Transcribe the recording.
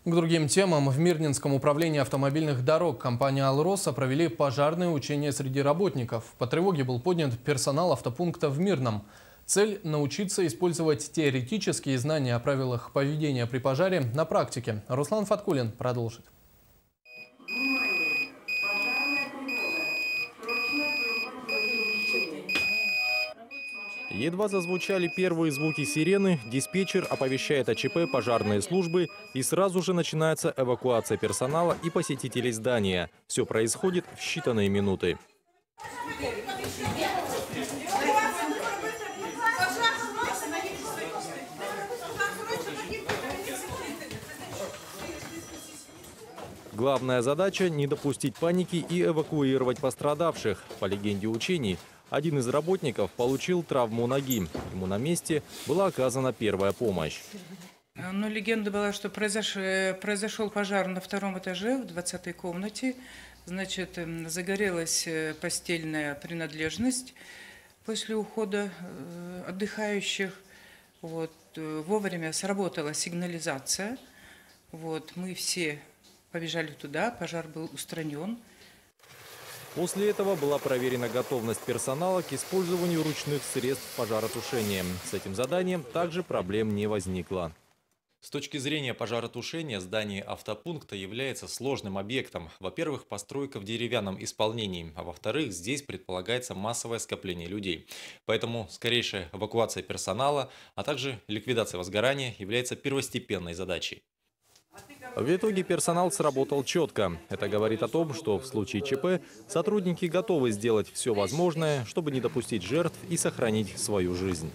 К другим темам. В Мирнинском управлении автомобильных дорог компании «Алроса» провели пожарные учения среди работников. По тревоге был поднят персонал автопункта в Мирном. Цель – научиться использовать теоретические знания о правилах поведения при пожаре на практике. Руслан Фаткулин продолжит. Едва зазвучали первые звуки сирены, диспетчер оповещает о ЧП пожарные службы, и сразу же начинается эвакуация персонала и посетителей здания. Все происходит в считанные минуты. Главная задача – не допустить паники и эвакуировать пострадавших. По легенде учений, один из работников получил травму ноги. Ему на месте была оказана первая помощь. Но легенда была, что произошел пожар на 2-м этаже, в 20-й комнате. Значит, загорелась постельная принадлежность после ухода отдыхающих. Вовремя сработала сигнализация. Мы все побежали туда, пожар был устранен. После этого была проверена готовность персонала к использованию ручных средств пожаротушения. С этим заданием также проблем не возникло. С точки зрения пожаротушения здание автопункта является сложным объектом. Во-первых, постройка в деревянном исполнении, а во-вторых, здесь предполагается массовое скопление людей. Поэтому скорейшая эвакуация персонала, а также ликвидация возгорания является первостепенной задачей. В итоге персонал сработал четко. Это говорит о том, что в случае ЧП сотрудники готовы сделать все возможное, чтобы не допустить жертв и сохранить свою жизнь.